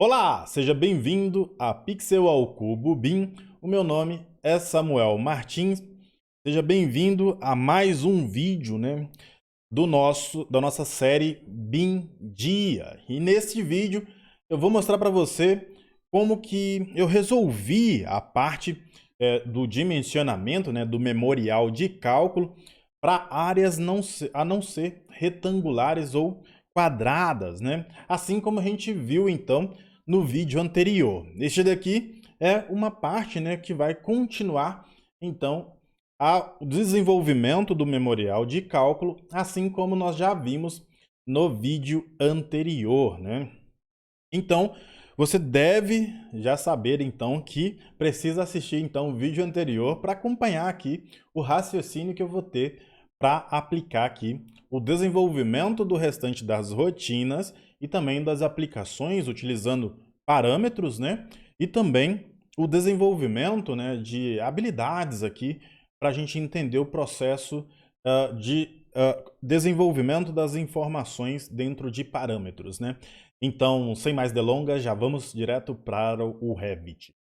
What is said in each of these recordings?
Olá, seja bem-vindo a Pixel ao Cubo BIM. O meu nome é Samuel Martins. Seja bem-vindo a mais um vídeo, da nossa série BIM Dia. E neste vídeo eu vou mostrar para você como que eu resolvi a parte do dimensionamento, do memorial de cálculo para áreas a não ser retangulares ou quadradas, Assim como a gente viu então no vídeo anterior. Este daqui é uma parte, que vai continuar então o desenvolvimento do memorial de cálculo, assim como nós já vimos no vídeo anterior, Então, você deve já saber então que precisa assistir então o vídeo anterior para acompanhar aqui o raciocínio que eu vou ter para aplicar aqui o desenvolvimento do restante das rotinas e também das aplicações utilizando parâmetros, E também o desenvolvimento, de habilidades aqui para a gente entender o processo de desenvolvimento das informações dentro de parâmetros, Então, sem mais delongas, já vamos direto para o Revit.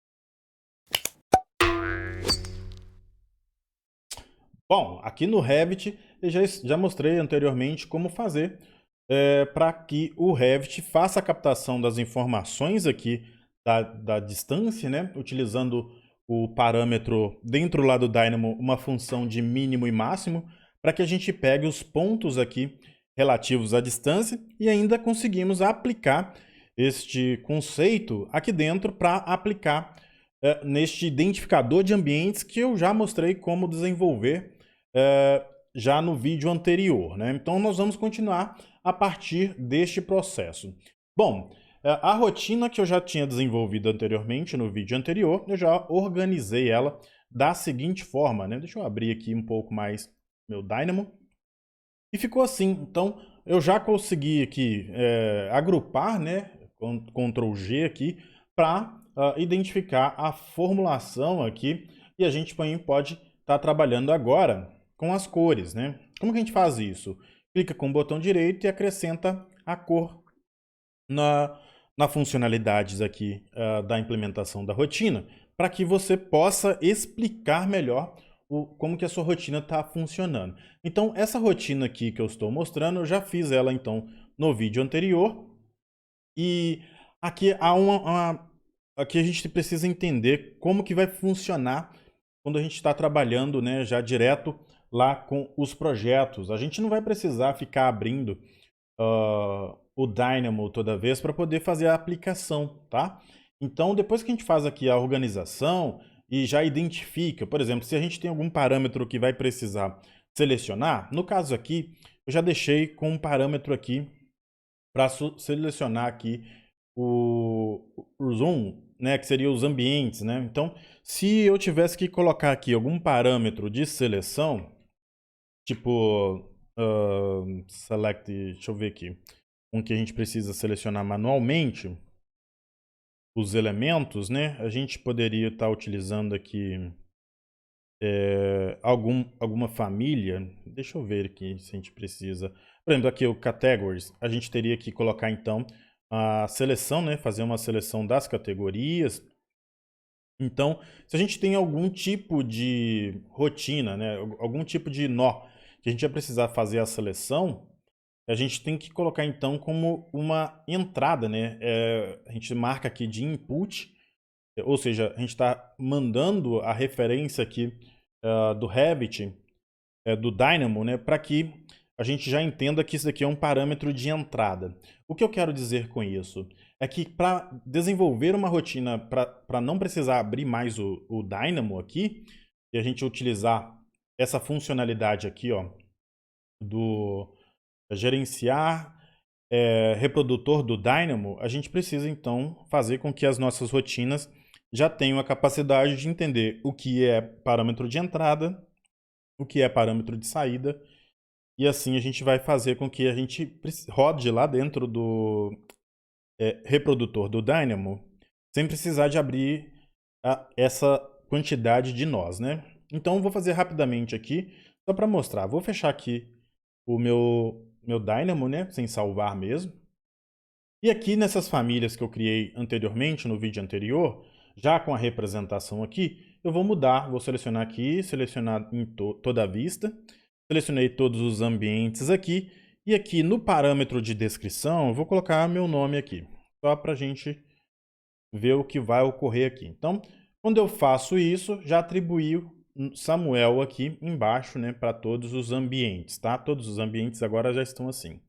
Bom, aqui no Revit eu já mostrei anteriormente como fazer para que o Revit faça a captação das informações aqui da distância, utilizando o parâmetro dentro lá do Dynamo, uma função de mínimo e máximo, para que a gente pegue os pontos aqui relativos à distância e ainda conseguimos aplicar este conceito aqui dentro para aplicar neste identificador de ambientes que eu já mostrei como desenvolver já no vídeo anterior, Então, nós vamos continuar a partir deste processo. Bom, a rotina que eu já tinha desenvolvido anteriormente no vídeo anterior, eu já organizei ela da seguinte forma, Deixa eu abrir aqui um pouco mais meu Dynamo. E ficou assim. Então, eu já consegui aqui agrupar, Ctrl G aqui, para identificar a formulação aqui. E a gente também pode estar trabalhando agora com as cores, Como que a gente faz isso? Clica com o botão direito e acrescenta a cor na funcionalidades aqui da implementação da rotina, para que você possa explicar melhor como que a sua rotina está funcionando. Então, essa rotina aqui que eu estou mostrando, eu já fiz ela então no vídeo anterior. E aqui aqui a gente precisa entender como que vai funcionar quando a gente está trabalhando, já direto lá com os projetos. A gente não vai precisar ficar abrindo o Dynamo toda vez para poder fazer a aplicação, tá? Então, depois que a gente faz aqui a organização e já identifica, por exemplo, se a gente tem algum parâmetro que vai precisar selecionar, no caso aqui, eu já deixei com um parâmetro aqui para selecionar aqui o zoom, que seria os ambientes, Então, se eu tivesse que colocar aqui algum parâmetro de seleção, tipo select, deixa eu ver aqui, um que a gente precisa selecionar manualmente os elementos, a gente poderia estar utilizando aqui alguma família. Deixa eu ver aqui se a gente precisa. Por exemplo, aqui o Categories, a gente teria que colocar então a seleção, fazer uma seleção das categorias. Então, se a gente tem algum tipo de rotina, algum tipo de nó, que a gente vai precisar fazer a seleção, a gente tem que colocar então como uma entrada, a gente marca aqui de input, ou seja, a gente está mandando a referência aqui do Revit, do Dynamo, para que a gente já entenda que isso daqui é um parâmetro de entrada. O que eu quero dizer com isso? É que para desenvolver uma rotina, para não precisar abrir mais o Dynamo aqui, e a gente utilizar essa funcionalidade aqui, do gerenciar reprodutor do Dynamo, a gente precisa então fazer com que as nossas rotinas já tenham a capacidade de entender o que é parâmetro de entrada, o que é parâmetro de saída, e assim a gente vai fazer com que a gente rode lá dentro do reprodutor do Dynamo, sem precisar de abrir essa quantidade de nós, Então, vou fazer rapidamente aqui, só para mostrar. Vou fechar aqui o meu Dynamo, sem salvar mesmo. E aqui nessas famílias que eu criei anteriormente, no vídeo anterior, já com a representação aqui, eu vou mudar, vou selecionar aqui, selecionar em toda a vista, selecionei todos os ambientes aqui, e aqui no parâmetro de descrição, eu vou colocar meu nome aqui, só para a gente ver o que vai ocorrer aqui. Então, quando eu faço isso, já atribuí o Samuel aqui embaixo, né, para todos os ambientes, tá? Todos os ambientes agora já estão assim.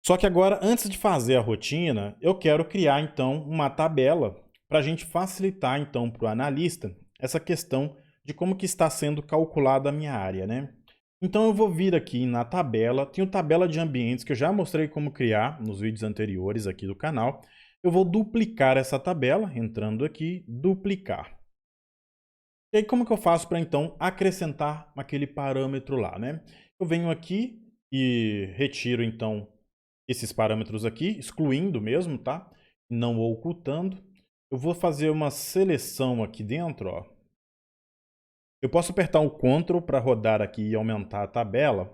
Só que agora, antes de fazer a rotina, eu quero criar, então, uma tabela para a gente facilitar, então, para o analista essa questão de como que está sendo calculada a minha área, né? Então, eu vou vir aqui na tabela, tenho tabela de ambientes que eu já mostrei como criar nos vídeos anteriores aqui do canal. Eu vou duplicar essa tabela, entrando aqui, duplicar. E aí, como que eu faço para, então, acrescentar aquele parâmetro lá, né? Eu venho aqui e retiro, então, esses parâmetros aqui, excluindo mesmo, tá? Não ocultando. Eu vou fazer uma seleção aqui dentro, ó. Eu posso apertar o Ctrl para rodar aqui e aumentar a tabela,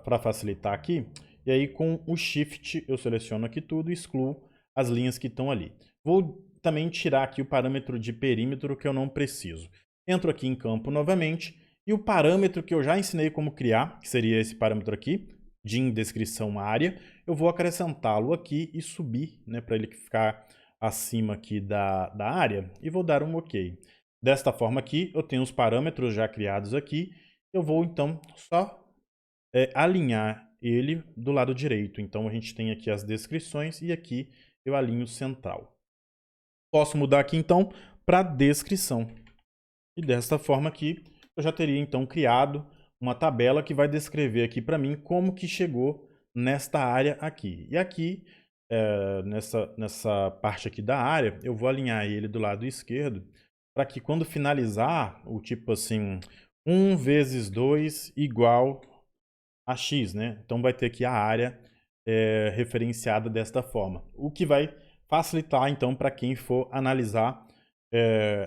para facilitar aqui. E aí com o Shift eu seleciono aqui tudo e excluo as linhas que estão ali. Vou também tirar aqui o parâmetro de perímetro que eu não preciso. Entro aqui em campo novamente e o parâmetro que eu já ensinei como criar, que seria esse parâmetro aqui, de descrição área, eu vou acrescentá-lo aqui e subir, né, para ele ficar acima aqui da área, e vou dar um OK. Desta forma aqui, eu tenho os parâmetros já criados aqui, eu vou então só alinhar ele do lado direito. Então a gente tem aqui as descrições e aqui eu alinho central. Posso mudar aqui então para descrição. E desta forma aqui, eu já teria então criado uma tabela que vai descrever aqui para mim como que chegou nesta área aqui. E aqui, nessa parte aqui da área, eu vou alinhar ele do lado esquerdo para que quando finalizar, o tipo assim, 1 vezes 2 igual a x, né? Então vai ter aqui a área referenciada desta forma. O que vai facilitar então para quem for analisar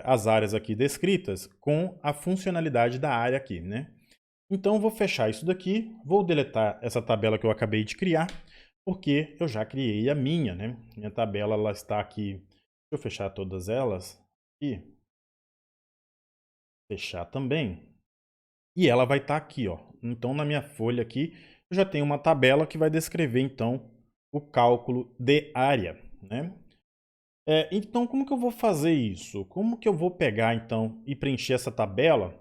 as áreas aqui descritas com a funcionalidade da área aqui, né? Então eu vou fechar isso daqui, vou deletar essa tabela que eu acabei de criar, porque eu já criei a minha, né? Minha tabela ela está aqui. Deixa eu fechar todas elas e fechar também. E ela vai estar aqui, ó. Então na minha folha aqui eu já tenho uma tabela que vai descrever então o cálculo de área, né? Então, como que eu vou fazer isso? Como que eu vou pegar, então, e preencher essa tabela?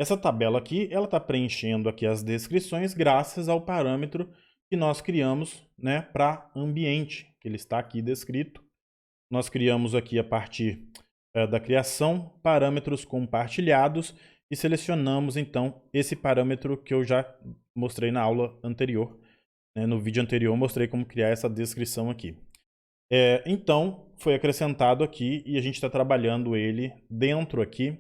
Essa tabela aqui, ela está preenchendo aqui as descrições graças ao parâmetro que nós criamos, né, para ambiente, que ele está aqui descrito. Nós criamos aqui a partir da criação, parâmetros compartilhados e selecionamos, então, esse parâmetro que eu já mostrei na aula anterior. Né? No vídeo anterior eu mostrei como criar essa descrição aqui. Então, foi acrescentado aqui e a gente está trabalhando ele dentro aqui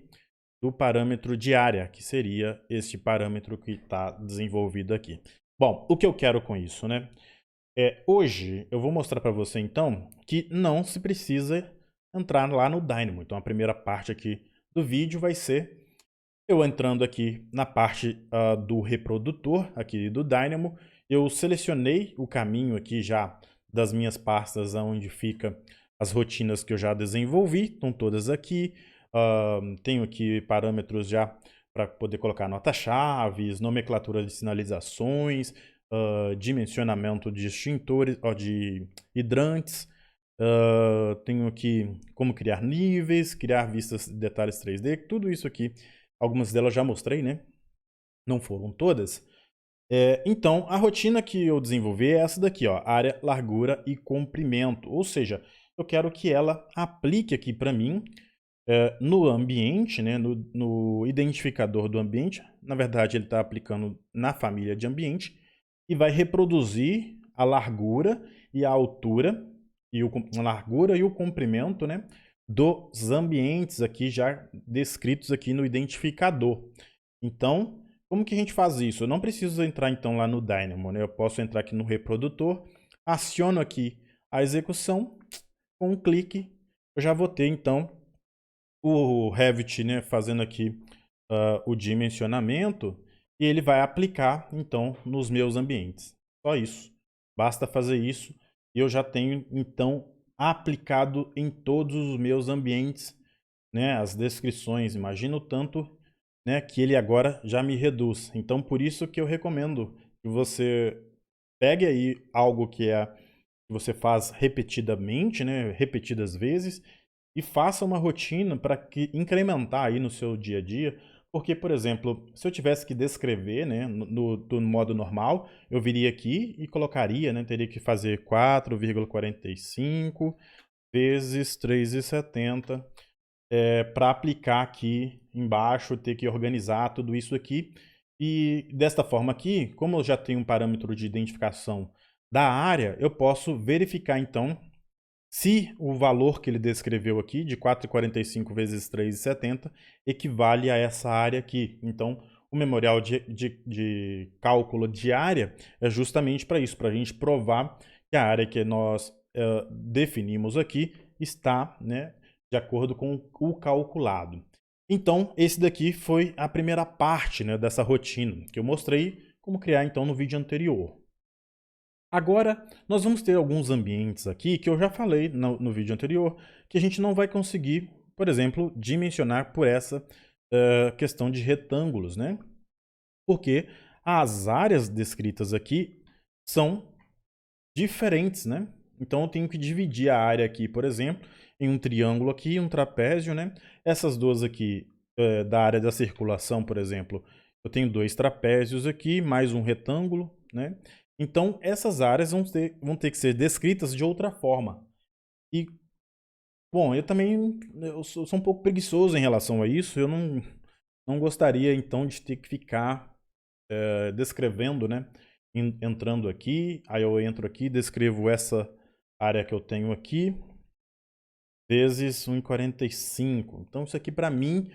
do parâmetro de área, que seria este parâmetro que está desenvolvido aqui. Bom, o que eu quero com isso, né? Hoje eu vou mostrar para você, então, que não se precisa entrar lá no Dynamo. Então, a primeira parte aqui do vídeo vai ser eu entrando aqui na parte do reprodutor aqui do Dynamo. Eu selecionei o caminho aqui já das minhas pastas onde fica as rotinas que eu já desenvolvi, estão todas aqui. Tenho aqui parâmetros já para poder colocar nota-chaves, nomenclatura de sinalizações, dimensionamento de extintores, de hidrantes. Tenho aqui como criar níveis, criar vistas de detalhes 3D, tudo isso aqui. Algumas delas já mostrei, né? Não foram todas. Então, a rotina que eu desenvolvi é essa daqui, ó, área, largura e comprimento. Ou seja, eu quero que ela aplique aqui para mim no ambiente, né, no identificador do ambiente. Na verdade, ele está aplicando na família de ambiente e vai reproduzir a largura e a altura, a largura e o comprimento, né, dos ambientes aqui já descritos aqui no identificador. Então, como que a gente faz isso? Eu não preciso entrar então lá no Dynamo, né? Eu posso entrar aqui no reprodutor, aciono aqui a execução, com um clique eu já vou ter então o Revit, né, fazendo aqui o dimensionamento e ele vai aplicar então nos meus ambientes. Só isso. Basta fazer isso e eu já tenho, então, aplicado em todos os meus ambientes, né, as descrições. Imagina o tanto, né, que ele agora já me reduz. Então, por isso que eu recomendo que você pegue aí algo que você faz repetidamente, né, repetidas vezes, e faça uma rotina para que incrementar aí no seu dia a dia. Porque, por exemplo, se eu tivesse que descrever, né, do modo normal, eu viria aqui e colocaria, né, teria que fazer 4,45 vezes 3,70 para aplicar aqui embaixo, ter que organizar tudo isso aqui. E desta forma aqui, como eu já tenho um parâmetro de identificação da área, eu posso verificar então se o valor que ele descreveu aqui, de 4,45 vezes 3,70, equivale a essa área aqui. Então, o memorial de cálculo de área é justamente para isso, para a gente provar que a área que nós definimos aqui está, né, de acordo com o calculado. Então, esse daqui foi a primeira parte, né, dessa rotina, que eu mostrei como criar então no vídeo anterior. Agora, nós vamos ter alguns ambientes aqui que eu já falei no vídeo anterior, que a gente não vai conseguir, por exemplo, dimensionar por essa questão de retângulos, né? Porque as áreas descritas aqui são diferentes, né? Então eu tenho que dividir a área aqui, por exemplo, em um triângulo aqui e um trapézio, né? Essas duas aqui, da área da circulação, por exemplo, eu tenho dois trapézios aqui, mais um retângulo, né? Então essas áreas vão ter que ser descritas de outra forma. E, bom, eu sou um pouco preguiçoso em relação a isso, eu não gostaria então de ter que ficar descrevendo, né? Entrando aqui, aí eu entro aqui, descrevo essa área que eu tenho aqui, vezes 1,45. Então isso aqui para mim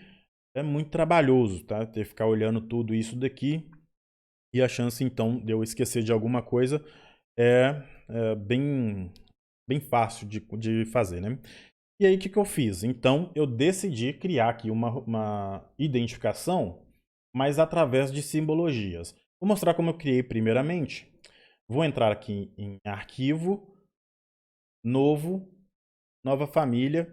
é muito trabalhoso, tá? Ter que ficar olhando tudo isso daqui, e a chance então de eu esquecer de alguma coisa é bem fácil de fazer, né? E aí o que eu fiz? Então eu decidi criar aqui uma identificação, mas através de simbologias. Vou mostrar como eu criei primeiramente. Vou entrar aqui em arquivo, novo, nova família,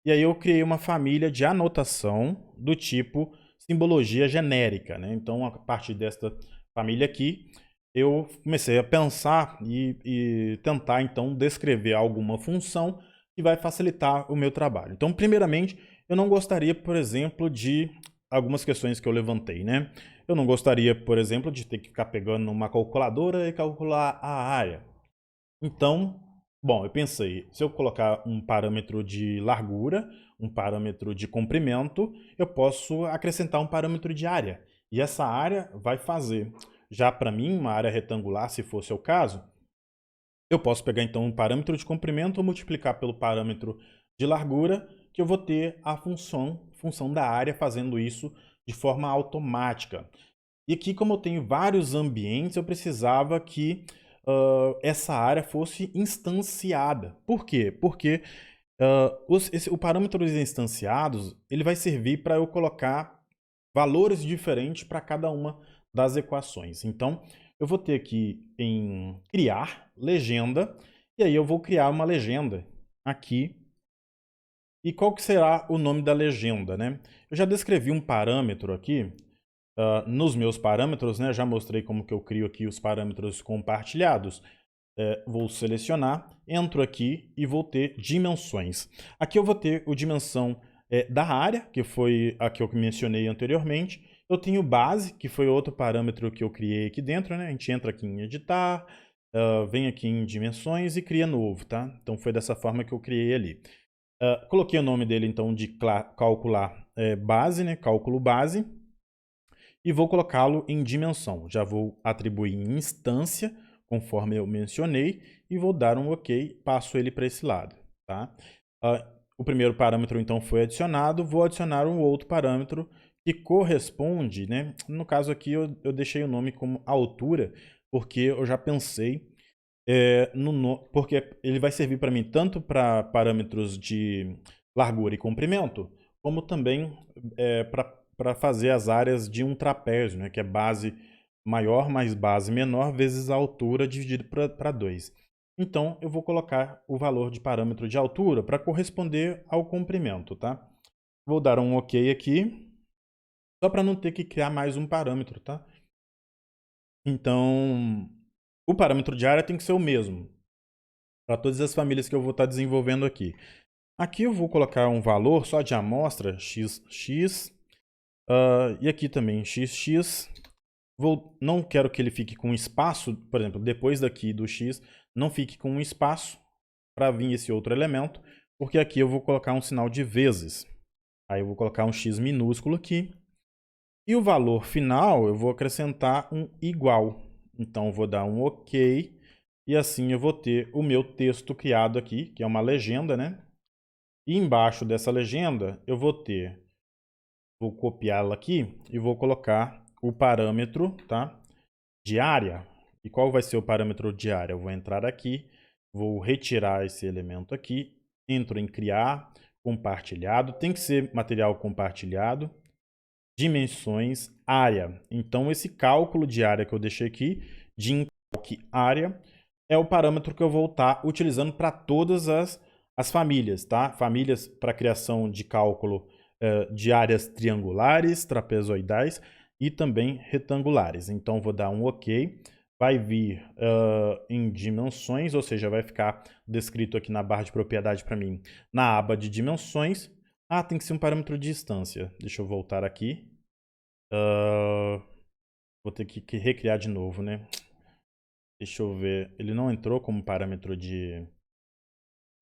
e aí eu criei uma família de anotação do tipo simbologia genérica, né? Então, a partir desta família aqui, eu comecei a pensar e tentar, então, descrever alguma função que vai facilitar o meu trabalho. Então, primeiramente, eu não gostaria, por exemplo, de algumas questões que eu levantei, né? Eu não gostaria, por exemplo, de ter que ficar pegando uma calculadora e calcular a área. Então, bom, eu pensei, se eu colocar um parâmetro de largura, um parâmetro de comprimento, eu posso acrescentar um parâmetro de área. E essa área vai fazer, já para mim, uma área retangular, se fosse o caso, eu posso pegar então um parâmetro de comprimento, multiplicar pelo parâmetro de largura, que eu vou ter a função da área fazendo isso de forma automática. E aqui, como eu tenho vários ambientes, eu precisava que essa área fosse instanciada. Por quê? Porque o parâmetro dos instanciados ele vai servir para eu colocar valores diferentes para cada uma das equações. Então, eu vou ter aqui em criar legenda, e aí eu vou criar uma legenda aqui. E qual que será o nome da legenda, né? Eu já descrevi um parâmetro aqui, nos meus parâmetros, né? Já mostrei como que eu crio aqui os parâmetros compartilhados. Vou selecionar, entro aqui e vou ter dimensões. Aqui eu vou ter a dimensão da área, que foi a que eu mencionei anteriormente. Eu tenho base, que foi outro parâmetro que eu criei aqui dentro, né? A gente entra aqui em editar, vem aqui em dimensões e cria novo, tá? Então foi dessa forma que eu criei ali. Coloquei o nome dele então de calcular base, né? Cálculo base. E vou colocá-lo em dimensão. Já vou atribuir em instância, conforme eu mencionei, e vou dar um OK, passo ele para esse lado. Tá? O primeiro parâmetro, então, foi adicionado, vou adicionar um outro parâmetro que corresponde, né? No caso aqui, eu deixei o nome como altura, porque eu já pensei, porque ele vai servir para mim tanto para parâmetros de largura e comprimento, como também para fazer as áreas de um trapézio, né, que é base maior mais base menor vezes a altura dividido para 2. Então, eu vou colocar o valor de parâmetro de altura para corresponder ao comprimento, tá? Vou dar um OK aqui, só para não ter que criar mais um parâmetro, tá? Então, o parâmetro de área tem que ser o mesmo para todas as famílias que eu vou estar desenvolvendo aqui. Aqui eu vou colocar um valor só de amostra, xx, e aqui também xx. Não quero que ele fique com espaço, por exemplo, depois daqui do x, não fique com um espaço para vir esse outro elemento, porque aqui eu vou colocar um sinal de vezes. Aí eu vou colocar um x minúsculo aqui. E o valor final eu vou acrescentar um igual. Então eu vou dar um OK. E assim eu vou ter o meu texto criado aqui, que é uma legenda, né? E embaixo dessa legenda eu vou copiá-la aqui e vou colocar o parâmetro, tá, de área. E qual vai ser o parâmetro de área? Eu vou entrar aqui, vou retirar esse elemento aqui, entro em criar, compartilhado, tem que ser material compartilhado, dimensões, área. Então esse cálculo de área que eu deixei aqui, de encalque área, é o parâmetro que eu vou estar utilizando para todas as famílias, tá? Famílias para criação de cálculo de áreas triangulares, trapezoidais e também retangulares. Então, vou dar um OK. Vai vir em dimensões, ou seja, vai ficar descrito aqui na barra de propriedade para mim, na aba de dimensões. Tem que ser um parâmetro de distância. Deixa eu voltar aqui. Vou ter que recriar de novo, né? Deixa eu ver. Ele não entrou como parâmetro de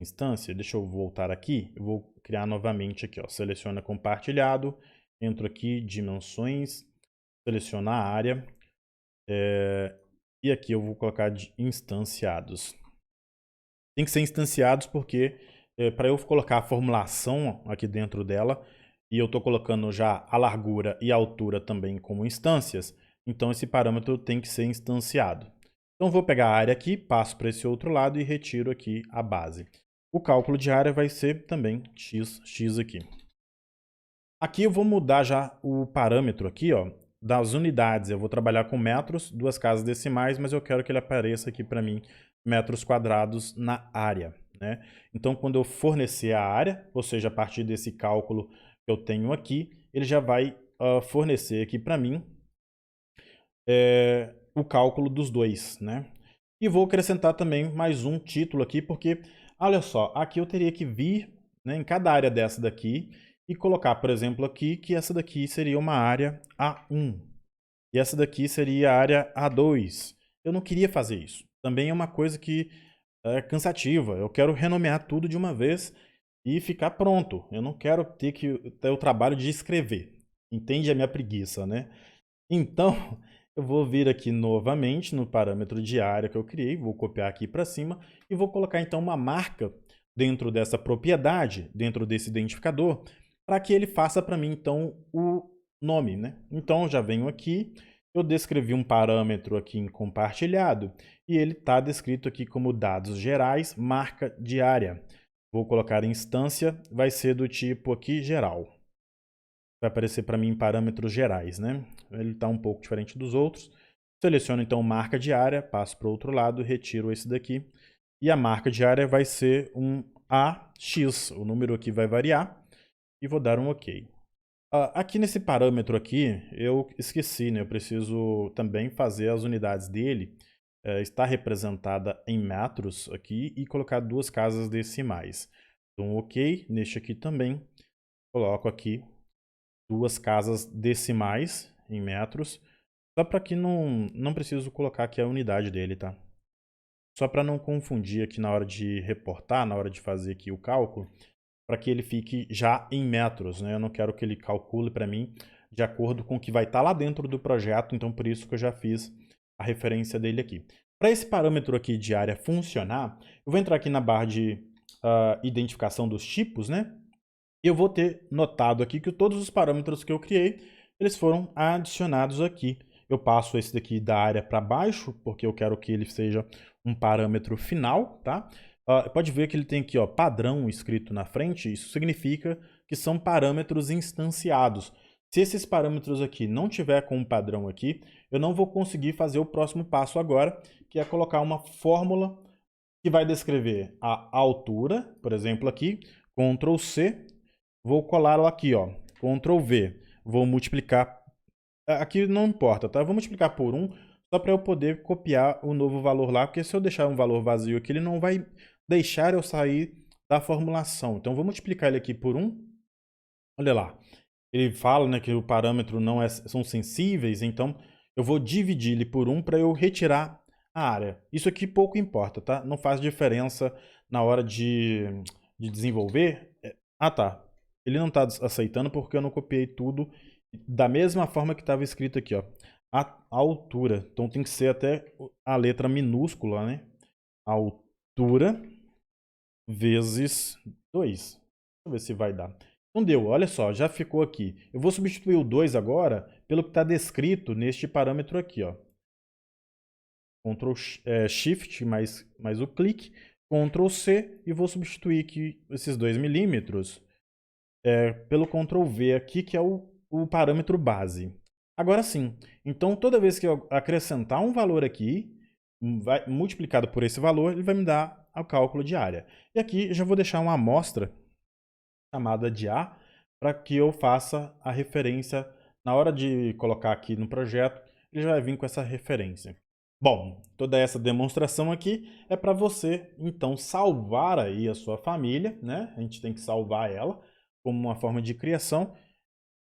instância. Deixa eu voltar aqui. Eu vou criar novamente aqui, ó. Seleciona compartilhado. Entro aqui, dimensões. Selecionar a área. E aqui eu vou colocar de instanciados. Tem que ser instanciados porque para eu colocar a formulação aqui dentro dela, e eu estou colocando já a largura e a altura também como instâncias, então esse parâmetro tem que ser instanciado. Então vou pegar a área aqui, passo para esse outro lado e retiro aqui a base. O cálculo de área vai ser também x aqui. Aqui eu vou mudar já o parâmetro aqui, ó, das unidades. Eu vou trabalhar com metros, duas casas decimais, mas eu quero que ele apareça aqui para mim metros quadrados na área, né? Então, quando eu fornecer a área, ou seja, a partir desse cálculo que eu tenho aqui, ele já vai fornecer aqui para mim o cálculo dos dois, né? E vou acrescentar também mais um título aqui, porque, olha só, aqui eu teria que vir, né, em cada área dessa daqui e colocar, por exemplo, aqui que essa daqui seria uma área A1 e essa daqui seria a área A2. Eu não queria fazer isso. Também é uma coisa que é cansativa. Eu quero renomear tudo de uma vez e ficar pronto. Eu não quero ter que ter o trabalho de escrever. Entende a minha preguiça, né? Então, eu vou vir aqui novamente no parâmetro de área que eu criei, vou copiar aqui para cima e vou colocar então uma marca dentro dessa propriedade, dentro desse identificador, para que ele faça para mim então o nome, né? Então, eu já venho aqui, eu descrevi um parâmetro aqui em compartilhado e ele está descrito aqui como dados gerais, marca de área. Vou colocar instância, vai ser do tipo aqui geral. Vai aparecer para mim em parâmetros gerais, né? Ele está um pouco diferente dos outros. Seleciono então marca de área, passo para o outro lado, retiro esse daqui. E a marca de área vai ser um AX. O número aqui vai variar e vou dar um OK. Aqui nesse parâmetro aqui, eu esqueci, né? Eu preciso também fazer as unidades dele está representada em metros aqui e colocar duas casas decimais. Então, OK. Neste aqui também, coloco aqui duas casas decimais em metros, só para que não preciso colocar aqui a unidade dele, tá? Só para não confundir aqui na hora de reportar, na hora de fazer aqui o cálculo, para que ele fique já em metros, né? Eu não quero que ele calcule para mim de acordo com o que vai estar lá dentro do projeto, então por isso que eu já fiz a referência dele aqui. Para esse parâmetro aqui de área funcionar, eu vou entrar aqui na barra de identificação dos tipos, né? Eu vou ter notado aqui que todos os parâmetros que eu criei, eles foram adicionados aqui. Eu passo esse daqui da área para baixo, porque eu quero que ele seja um parâmetro final, tá? Pode ver que ele tem aqui, ó, padrão escrito na frente, isso significa que são parâmetros instanciados. Se esses parâmetros aqui não tiver com um padrão aqui, eu não vou conseguir fazer o próximo passo agora, que é colocar uma fórmula que vai descrever a altura, por exemplo aqui, Ctrl C, vou colá-lo aqui, ó, Ctrl V, vou multiplicar, aqui não importa, tá? Eu vou multiplicar por 1, só para eu poder copiar o novo valor lá, porque se eu deixar um valor vazio aqui, ele não vai deixar eu sair da formulação. Então, eu vou multiplicar ele aqui por 1, olha lá. Ele fala, né, que o parâmetro não são sensíveis, então eu vou dividir ele por 1 para eu retirar a área. Isso aqui pouco importa, tá? Não faz diferença na hora de desenvolver. Ah, tá. Ele não está aceitando porque eu não copiei tudo da mesma forma que estava escrito aqui, ó. A altura. Então tem que ser até a letra minúscula, né? Altura vezes 2. Deixa eu ver se vai dar. Não deu, olha só, já ficou aqui. Eu vou substituir o 2 agora pelo que está descrito neste parâmetro aqui, ó. Ctrl Shift mais o clique, Ctrl C e vou substituir aqui esses 2 milímetros pelo Ctrl V aqui, que é o parâmetro base. Agora sim, então toda vez que eu acrescentar um valor aqui, multiplicado por esse valor, ele vai me dar o cálculo de área. E aqui eu já vou deixar uma amostra chamada de A, para que eu faça a referência. Na hora de colocar aqui no projeto, ele já vai vir com essa referência. Bom, toda essa demonstração aqui é para você, então, salvar aí a sua família, né? A gente tem que salvar ela como uma forma de criação,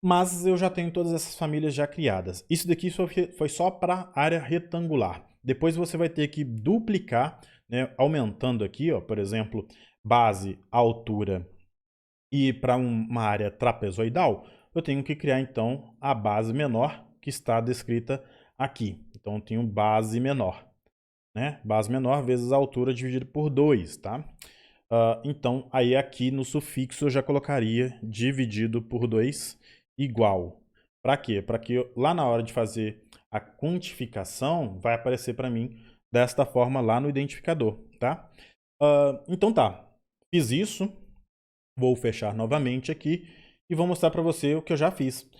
mas eu já tenho todas essas famílias já criadas. Isso daqui foi só para a área retangular. Depois você vai ter que duplicar, né, aumentando aqui, ó, por exemplo, base, altura e para uma área trapezoidal, eu tenho que criar então a base menor que está descrita aqui. Então eu tenho base menor, né? Base menor vezes a altura dividido por 2, tá? Então aí aqui no sufixo eu já colocaria dividido por 2 igual. Para quê? Para que lá na hora de fazer a quantificação vai aparecer para mim desta forma lá no identificador, tá? Então tá, fiz isso. Vou fechar novamente aqui e vou mostrar para você o que eu já fiz.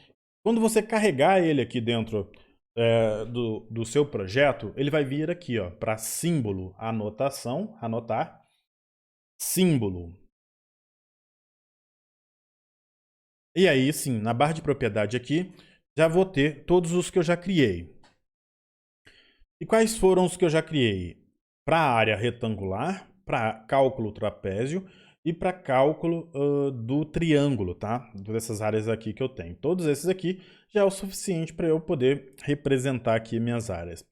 Quando você carregar ele aqui dentro do seu projeto, ele vai vir aqui para símbolo, anotação, anotar, símbolo. E aí sim, na barra de propriedade aqui, já vou ter todos os que eu já criei. E quais foram os que eu já criei? Para a área retangular, para cálculo trapézio e para cálculo do triângulo, tá? Dessas áreas aqui que eu tenho. Todos esses aqui já é o suficiente para eu poder representar aqui minhas áreas.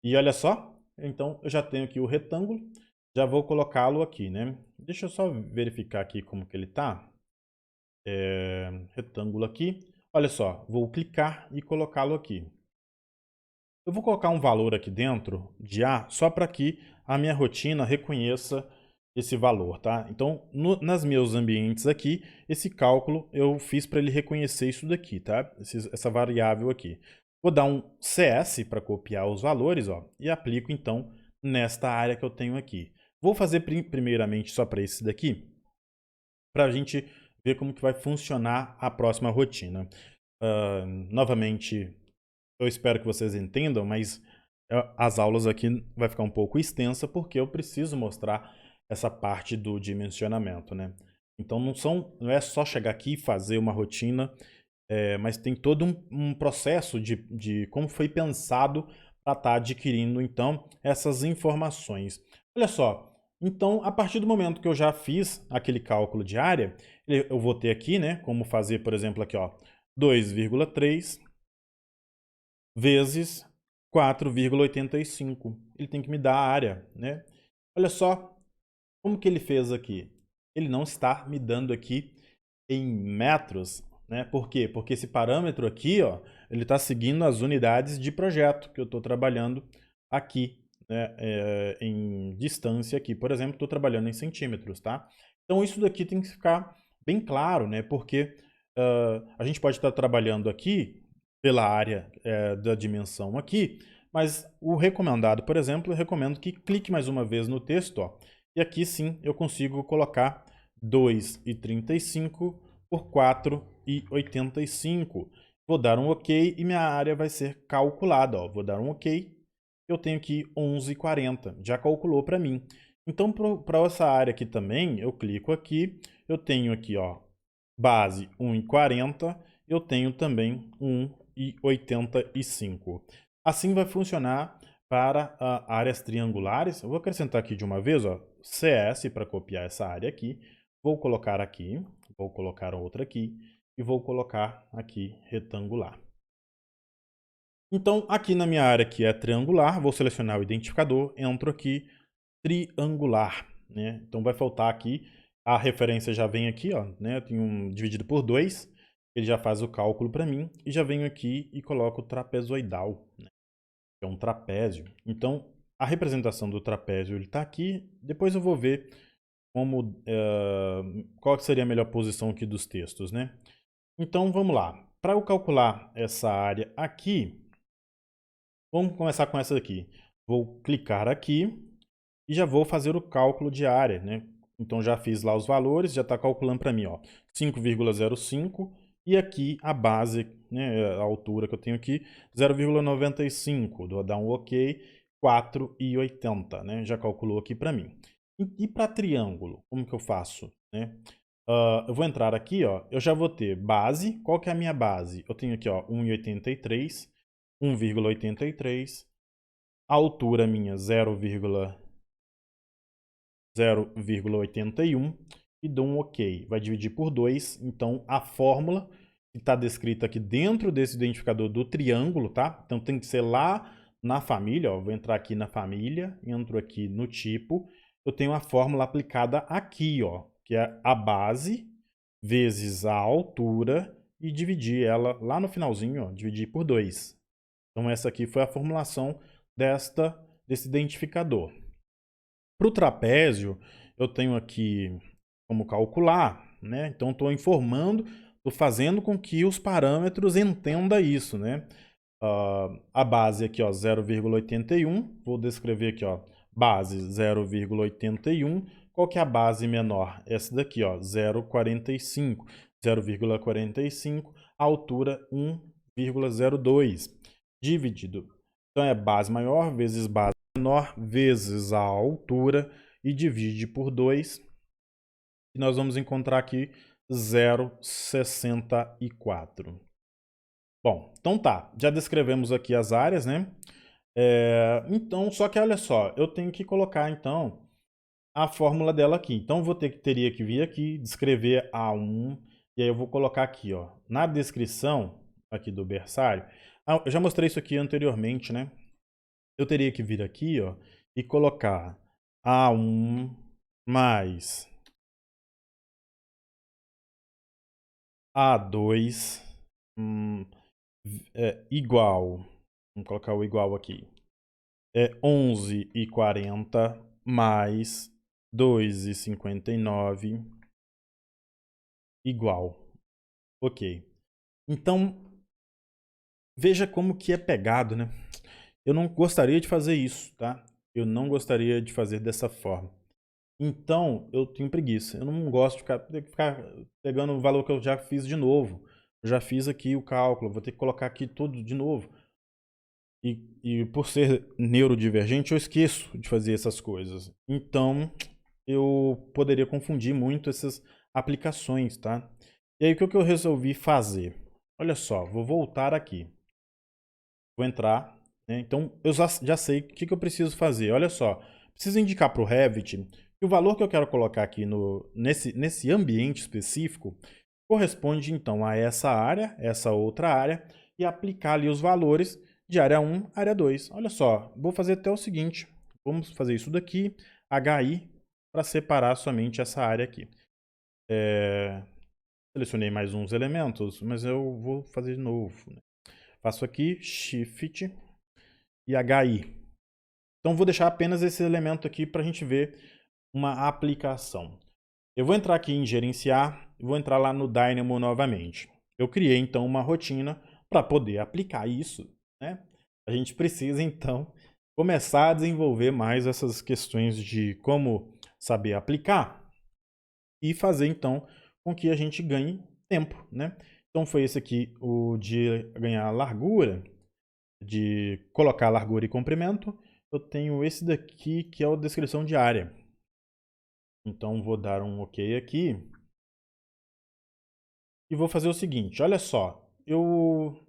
E olha só, então eu já tenho aqui o retângulo, já vou colocá-lo aqui, né? Deixa eu só verificar aqui como que ele tá. Retângulo aqui. Olha só, vou clicar e colocá-lo aqui. Eu vou colocar um valor aqui dentro de A só para que a minha rotina reconheça esse valor, tá? Então, nas meus ambientes aqui, esse cálculo eu fiz para ele reconhecer isso daqui, tá? Essa variável aqui. Vou dar um CS para copiar os valores, ó, e aplico então nesta área que eu tenho aqui. Vou fazer primeiramente só para esse daqui, para a gente ver como que vai funcionar a próxima rotina. Novamente, eu espero que vocês entendam, mas as aulas aqui vai ficar um pouco extensa porque eu preciso mostrar essa parte do dimensionamento, né? Então não é só chegar aqui e fazer uma rotina, mas tem todo um processo de como foi pensado para estar adquirindo então essas informações. Olha só, então a partir do momento que eu já fiz aquele cálculo de área, eu vou ter aqui, né, como fazer, por exemplo, aqui, ó, 2,3 vezes 4,85. Ele tem que me dar a área, né? Olha só como que ele fez aqui. Ele não está me dando aqui em metros, né? Por quê? Porque esse parâmetro aqui, ó, ele está seguindo as unidades de projeto que eu estou trabalhando aqui, né? Em distância aqui. Por exemplo, estou trabalhando em centímetros, tá? Então isso daqui tem que ficar bem claro, né? Porque a gente pode estar trabalhando aqui pela área da dimensão aqui, mas o recomendado, por exemplo, eu recomendo que clique mais uma vez no texto, ó, e aqui sim eu consigo colocar 2,35 por 4,85. Vou dar um OK e minha área vai ser calculada. Ó. Vou dar um OK, eu tenho aqui 11,40, já calculou para mim. Então, para essa área aqui também, eu clico aqui, eu tenho aqui, ó, base 1,40, eu tenho também 1,85. Assim vai funcionar para áreas triangulares. Eu vou acrescentar aqui de uma vez, ó, CS para copiar essa área aqui. Vou colocar aqui, vou colocar outra aqui e vou colocar aqui retangular. Então, aqui na minha área que é triangular, vou selecionar o identificador, entro aqui, triangular, né? Então vai faltar aqui, a referência já vem aqui, ó, né? Eu tenho dividido por 2, ele já faz o cálculo para mim, e já venho aqui e coloco trapezoidal, né? Que é um trapézio. Então, a representação do trapézio ele está aqui, depois eu vou ver como, qual seria a melhor posição aqui dos textos, né? Então, vamos lá. Para eu calcular essa área aqui, vamos começar com essa daqui. Vou clicar aqui e já vou fazer o cálculo de área, né? Então já fiz lá os valores, já está calculando para mim, ó, 5,05 e aqui a base, né, a altura que eu tenho aqui, 0,95. Vou dar um OK, 4,80, né? Já calculou aqui para mim. E para triângulo, como que eu faço, né? Eu vou entrar aqui, ó, eu já vou ter base. Qual que é a minha base? Eu tenho aqui, ó, 1,83, 1,83, a altura minha 0,81 e dou um OK. Vai dividir por 2, então a fórmula que está descrita aqui dentro desse identificador do triângulo, tá? Então tem que ser lá na família, ó, vou entrar aqui na família, entro aqui no tipo, eu tenho a fórmula aplicada aqui, ó, que é a base vezes a altura e dividir ela lá no finalzinho, ó, dividir por 2. Então essa aqui foi a formulação desse identificador. Para o trapézio, eu tenho aqui como calcular, né? Então estou informando, estou fazendo com que os parâmetros entendam isso, né? A base aqui, ó, 0,81, vou descrever aqui, ó, base 0,81. Qual que é a base menor? Essa daqui, ó, 0,45. 0,45, a altura 1,02, dividido. Então é base maior vezes base menor vezes a altura e divide por 2. E nós vamos encontrar aqui 0,64. Bom, então tá, já descrevemos aqui as áreas, né? Então, só que olha só, eu tenho que colocar então a fórmula dela aqui. Então, eu teria que vir aqui, descrever A1, e aí eu vou colocar aqui, ó, na descrição aqui do berçário. Eu já mostrei isso aqui anteriormente, né? Eu teria que vir aqui, ó, e colocar A1 mais A2 igual, vamos colocar o igual aqui, 11,40 mais 2,59 igual. Ok. Então, veja como que é pegado, né? Eu não gostaria de fazer isso, tá? Eu não gostaria de fazer dessa forma. Então, eu tenho preguiça. Eu não gosto de ficar pegando o valor que eu já fiz de novo. Eu já fiz aqui o cálculo, vou ter que colocar aqui tudo de novo. E por ser neurodivergente, eu esqueço de fazer essas coisas. Então, eu poderia confundir muito essas aplicações, tá? E aí, o que eu resolvi fazer? Olha só, vou voltar aqui. Vou entrar, né? Então, eu já sei o que eu preciso fazer. Olha só, preciso indicar para o Revit que o valor que eu quero colocar aqui nesse ambiente específico corresponde, então, a essa área, essa outra área, e aplicar ali os valores de área 1, área 2. Olha só, vou fazer até o seguinte. Vamos fazer isso daqui, HI, para separar somente essa área aqui. Selecionei mais uns elementos, mas eu vou fazer de novo, né? Faço aqui, Shift e HI. Então, vou deixar apenas esse elemento aqui para a gente ver uma aplicação. Eu vou entrar aqui em gerenciar e vou entrar lá no Dynamo novamente. Eu criei, então, uma rotina para poder aplicar isso, né? A gente precisa, então, começar a desenvolver mais essas questões de como saber aplicar e fazer, então, com que a gente ganhe tempo, né? Então, foi esse aqui o de ganhar largura, de colocar largura e comprimento. Eu tenho esse daqui que é a descrição de área. Então vou dar um OK aqui. E vou fazer o seguinte, olha só, eu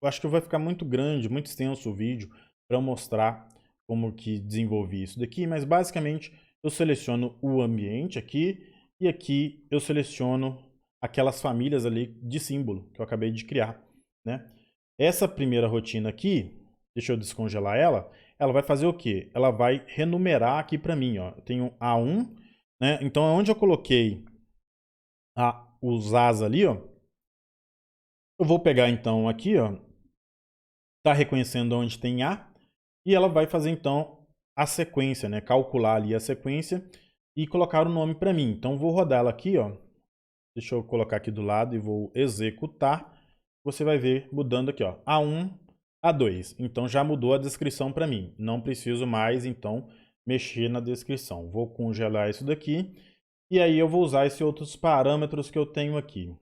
acho que vai ficar muito grande, muito extenso o vídeo para eu mostrar como que desenvolvi isso daqui, mas basicamente eu seleciono o ambiente aqui e aqui eu seleciono aquelas famílias ali de símbolo que eu acabei de criar, né? Essa primeira rotina aqui, deixa eu descongelar ela, ela vai fazer o quê? Ela vai renumerar aqui para mim, ó. Eu tenho A1, né? Então, onde eu coloquei os As ali, ó, eu vou pegar então aqui, ó, tá reconhecendo onde tem A, e ela vai fazer então a sequência, né? Calcular ali a sequência e colocar o nome para mim. Então vou rodar ela aqui, ó. Deixa eu colocar aqui do lado e vou executar. Você vai ver mudando aqui, ó, A1, A2. Então já mudou a descrição para mim. Não preciso mais então mexer na descrição. Vou congelar isso daqui e aí eu vou usar esses outros parâmetros que eu tenho aqui.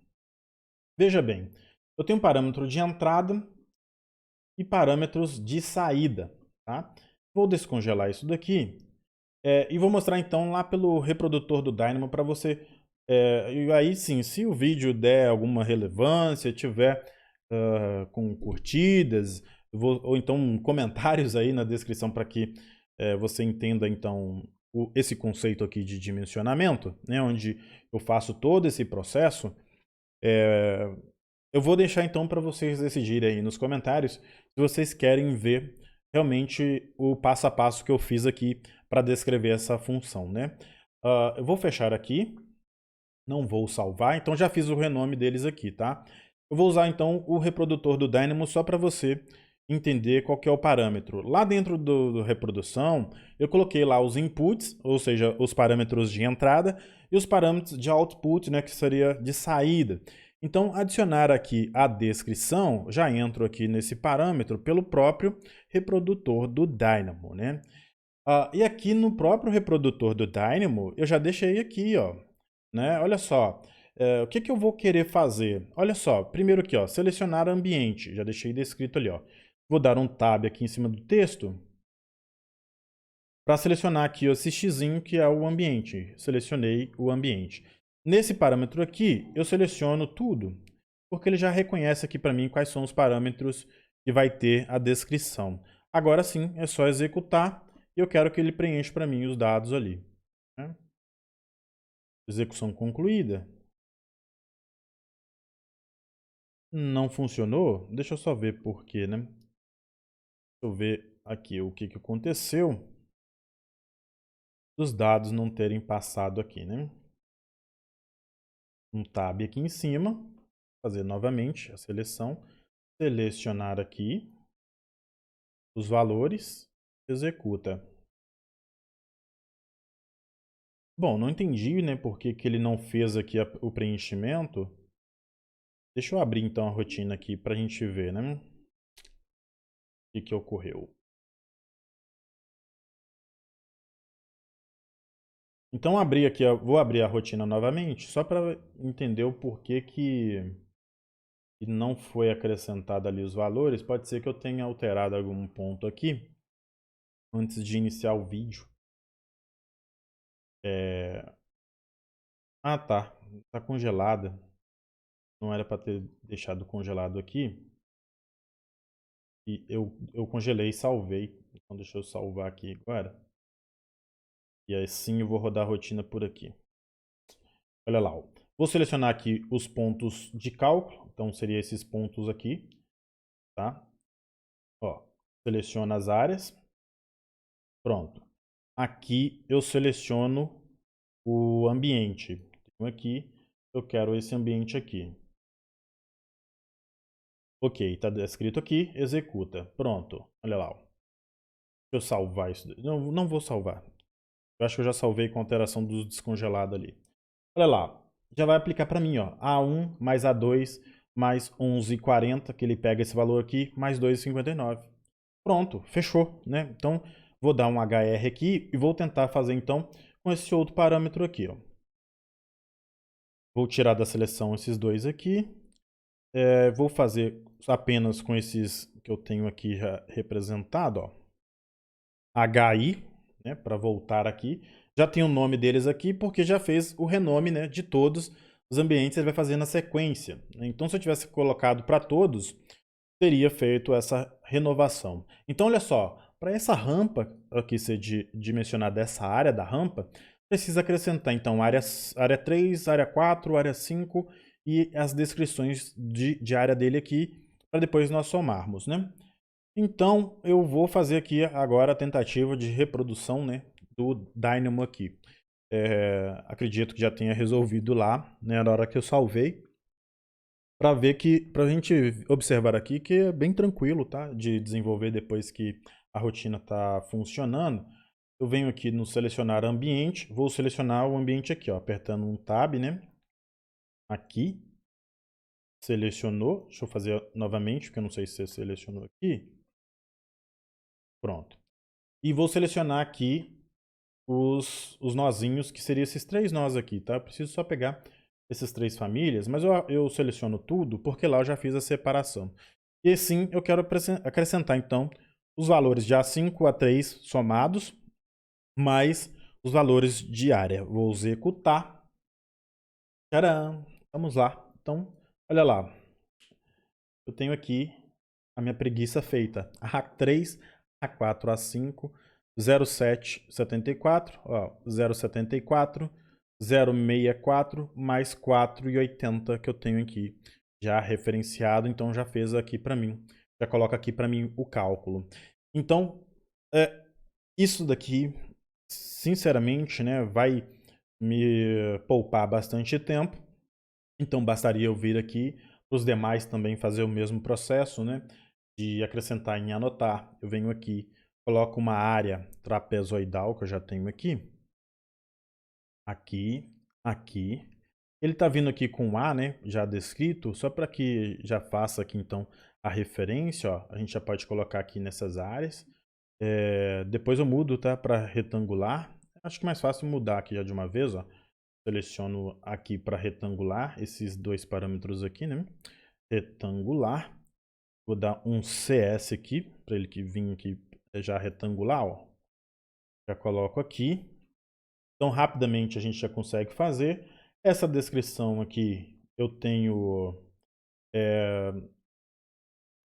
Veja bem, eu tenho um parâmetro de entrada e parâmetros de saída, tá? Vou descongelar isso daqui e vou mostrar então lá pelo reprodutor do Dynamo para você. E aí sim, se o vídeo der alguma relevância, tiver com curtidas, ou então comentários aí na descrição para que você entenda então esse conceito aqui de dimensionamento, né, onde eu faço todo esse processo. Eu vou deixar então para vocês decidirem aí nos comentários se vocês querem ver realmente o passo a passo que eu fiz aqui para descrever essa função, né? Eu vou fechar aqui, não vou salvar, então já fiz o renome deles aqui, tá? Eu vou usar então o reprodutor do Dynamo só para você entender qual que é o parâmetro. Lá dentro do reprodução, eu coloquei lá os inputs, ou seja, os parâmetros de entrada, e os parâmetros de output, né, que seria de saída. Então, adicionar aqui a descrição, já entro aqui nesse parâmetro pelo próprio reprodutor do Dynamo, né? E aqui no próprio reprodutor do Dynamo, eu já deixei aqui, ó, né? Olha só, o que que eu vou querer fazer? Olha só, primeiro aqui, ó, selecionar ambiente, já deixei descrito ali, ó. Vou dar um tab aqui em cima do texto para selecionar aqui esse xizinho que é o ambiente. Selecionei o ambiente. Nesse parâmetro aqui, eu seleciono tudo, porque ele já reconhece aqui para mim quais são os parâmetros que vai ter a descrição. Agora sim, é só executar e eu quero que ele preencha para mim os dados ali, né? Execução concluída. Não funcionou? Deixa eu só ver por quê, né? Deixa eu ver aqui o que que aconteceu dos dados não terem passado aqui, né? Um tab aqui em cima, fazer novamente a seleção, selecionar aqui os valores, executa. Bom, não entendi, né, por que que ele não fez aqui o preenchimento. Deixa eu abrir então a rotina aqui para a gente ver, né, o que que ocorreu. Então abri aqui, vou abrir a rotina novamente, só para entender o porquê que não foi acrescentado ali os valores. Pode ser que eu tenha alterado algum ponto aqui antes de iniciar o vídeo. Ah, tá. Tá congelada. Não era para ter deixado congelado aqui. E eu congelei e salvei. Então deixa eu salvar aqui agora. E assim eu vou rodar a rotina por aqui. Olha lá, ó. Vou selecionar aqui os pontos de cálculo. Então seria esses pontos aqui, tá? Ó, seleciona as áreas. Pronto. Aqui eu seleciono o ambiente. Então aqui eu quero esse ambiente aqui. Ok, está escrito aqui, executa. Pronto, olha lá. Ó. Deixa eu salvar isso. Não, não vou salvar. Eu acho que eu já salvei com a alteração do descongelado ali. Olha lá, já vai aplicar para mim, ó. A1 mais A2 mais 11,40, que ele pega esse valor aqui, mais 2,59. Pronto, fechou, né? Então, vou dar um HR aqui e vou tentar fazer então com esse outro parâmetro aqui, ó. Vou tirar da seleção esses dois aqui. Vou fazer apenas com esses que eu tenho aqui representado, ó. HI, né, para voltar aqui. Já tem o nome deles aqui porque já fez o renome, né, de todos os ambientes, ele vai fazer na sequência. Então, se eu tivesse colocado para todos, teria feito essa renovação. Então, olha só, para essa rampa aqui ser dimensionada essa área da rampa, precisa acrescentar, então, área 3, área 4, área 5 e as descrições de área dele aqui, para depois nós somarmos, né? Então, eu vou fazer aqui agora a tentativa de reprodução, né, do Dynamo aqui. Acredito que já tenha resolvido lá, né, na hora que eu salvei, para ver que, para a gente observar aqui que é bem tranquilo, tá, de desenvolver depois que a rotina está funcionando. Eu venho aqui no selecionar ambiente, vou selecionar o ambiente aqui, ó, apertando um tab, né, aqui, selecionou, deixa eu fazer novamente, porque eu não sei se você selecionou aqui, pronto. E vou selecionar aqui os nozinhos, que seriam esses 3 nós aqui, tá? Eu preciso só pegar essas 3 famílias, mas eu seleciono tudo porque lá eu já fiz a separação. E assim eu quero acrescentar, então, os valores de A5 a 3 somados, mais os valores de área. Vou executar. Tcharam! Vamos lá. Então, olha lá. Eu tenho aqui a minha preguiça feita. A3, A4, A5, 0,774, ó, 0,74, 0,64 mais 4,80 que eu tenho aqui já referenciado, então já fez aqui para mim, já coloca aqui para mim o cálculo. Então, isso daqui, sinceramente, né, vai me poupar bastante tempo. Então bastaria eu vir aqui para os demais também fazer o mesmo processo, né? De acrescentar em anotar. Eu venho aqui, coloco uma área trapezoidal que eu já tenho aqui. Aqui, aqui. Ele está vindo aqui com A, né? Já descrito, só para que já faça aqui então a referência, ó. A gente já pode colocar aqui nessas áreas. Depois eu mudo, tá? Para retangular. Acho que é mais fácil mudar aqui já de uma vez, ó. Seleciono aqui para retangular, esses 2 parâmetros aqui, né? Retangular. Vou dar um CS aqui, para ele que vir aqui já retangular, ó. Já coloco aqui. Então, rapidamente a gente já consegue fazer. Essa descrição aqui, eu tenho...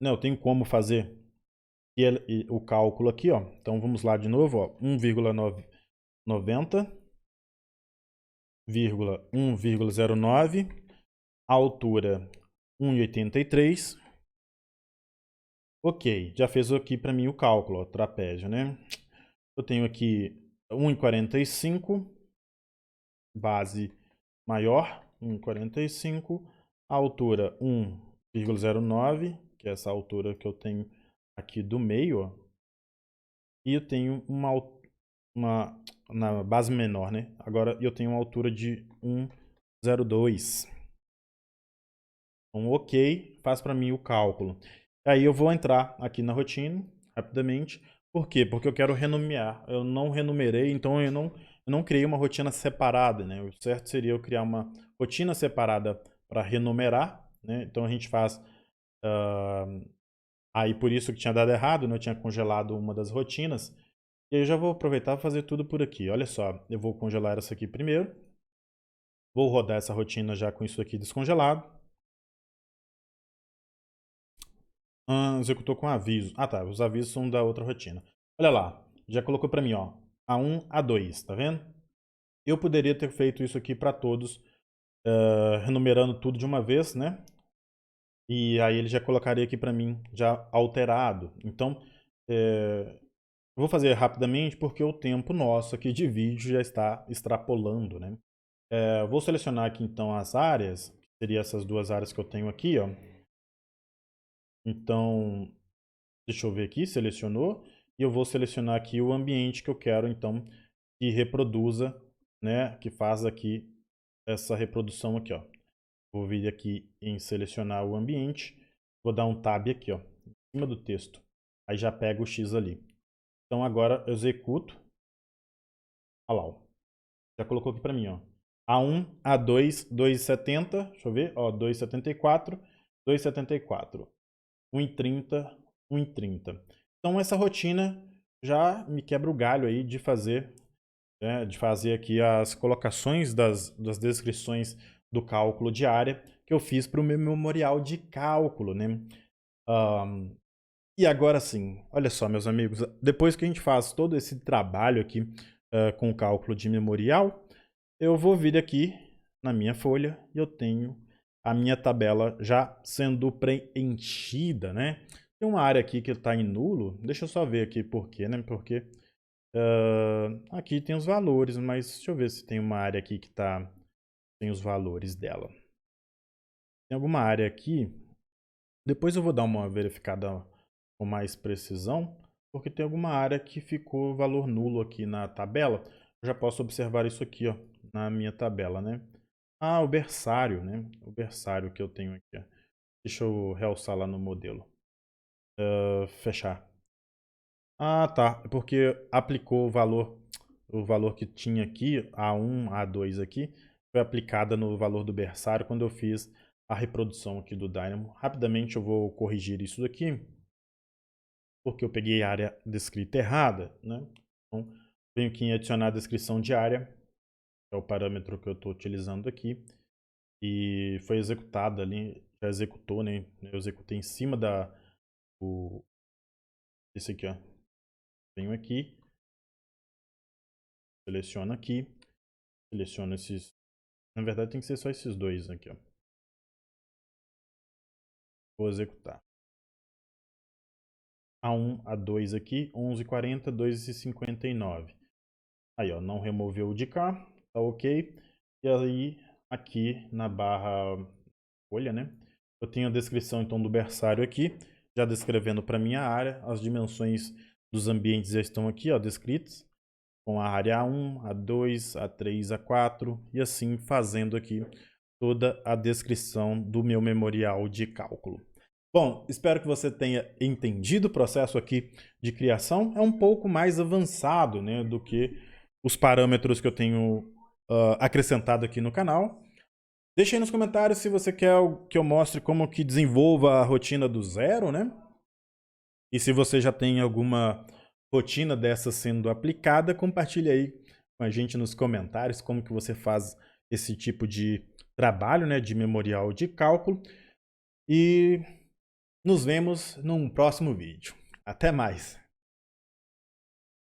Não, eu tenho como fazer o cálculo aqui, ó. Então, vamos lá de novo, ó. 1,90, 1,09, altura 1,83. Ok, já fez aqui para mim o cálculo, ó, trapézio, né? Eu tenho aqui 1,45, base maior, 1,45, altura 1,09, que é essa altura que eu tenho aqui do meio, ó. E eu tenho uma na base menor, né? Agora eu tenho uma altura de 1,02. Então, ok, faz para mim o cálculo. Aí eu vou entrar aqui na rotina, rapidamente. Por quê? Porque eu quero renomear. Eu não renumerei, então eu não criei uma rotina separada, né? O certo seria eu criar uma rotina separada para renumerar, né? Então a gente faz... aí por isso que tinha dado errado, né? Eu tinha congelado uma das rotinas. E aí eu já vou aproveitar e fazer tudo por aqui. Olha só, eu vou congelar essa aqui primeiro. Vou rodar essa rotina já com isso aqui descongelado. Executou com aviso. Ah, tá. Os avisos são da outra rotina. Olha lá. Já colocou para mim, ó. A1, A2, tá vendo? Eu poderia ter feito isso aqui para todos, renumerando tudo de uma vez, né? E aí ele já colocaria aqui para mim, já alterado. Então, eu vou fazer rapidamente porque o tempo nosso aqui de vídeo já está extrapolando, né? Vou selecionar aqui então as áreas, que seriam essas 2 áreas que eu tenho aqui, ó. Então, deixa eu ver aqui, selecionou. E eu vou selecionar aqui o ambiente que eu quero, então, que reproduza, né? Que faz aqui essa reprodução aqui, ó. Vou vir aqui em selecionar o ambiente. Vou dar um tab aqui, ó, em cima do texto. Aí já pega o X ali. Então agora eu executo. Olha lá, ó. Já colocou aqui para mim, ó. A1, A2, 2,70. Deixa eu ver, ó, 2,74, 2,74. 1,30, 1,30. Então essa rotina já me quebra o galho aí de fazer né, de fazer aqui as colocações das descrições do cálculo de área que eu fiz para o meu memorial de cálculo, né? E agora sim, olha só, meus amigos, depois que a gente faz todo esse trabalho aqui com o cálculo de memorial, eu vou vir aqui na minha folha e eu tenho a minha tabela já sendo preenchida, né? Tem uma área aqui que está em nulo, deixa eu só ver aqui por quê, né? Porque aqui tem os valores, mas deixa eu ver se tem uma área aqui que tem os valores dela. Tem alguma área aqui, depois eu vou dar uma verificada com mais precisão, porque tem alguma área que ficou valor nulo aqui na tabela. Eu já posso observar isso aqui, ó, na minha tabela, né? Ah, o berçário, né? O berçário que eu tenho aqui, ó. Deixa eu realçar lá no modelo. Fechar. Ah, tá. É porque aplicou o valor que tinha aqui, A1, A2 aqui, foi aplicada no valor do berçário quando eu fiz a reprodução aqui do Dynamo. Rapidamente eu vou corrigir isso daqui, porque eu peguei a área descrita errada, né? Então, venho aqui em adicionar a descrição de área, é o parâmetro que eu estou utilizando aqui, e foi executado ali, já executou, né? Eu executei em cima esse aqui, ó. Venho aqui, seleciono aqui, seleciono esses, na verdade tem que ser só esses dois aqui, ó. Vou executar. A1, A2 aqui, 11,40, 2,59. Aí, ó, não removeu o de cá, tá ok. E aí, aqui na barra folha, né? Eu tenho a descrição, então, do berçário aqui, já descrevendo para minha área. As dimensões dos ambientes já estão aqui, ó, descritas, com a área A1, A2, A3, A4, e assim fazendo aqui toda a descrição do meu memorial de cálculo. Bom, espero que você tenha entendido o processo aqui de criação. É um pouco mais avançado, né, do que os parâmetros que eu tenho acrescentado aqui no canal. Deixe aí nos comentários se você quer que eu mostre como que desenvolva a rotina do zero, né? E se você já tem alguma rotina dessa sendo aplicada, compartilhe aí com a gente nos comentários como que você faz esse tipo de trabalho, né, de memorial de cálculo. E nos vemos num próximo vídeo. Até mais!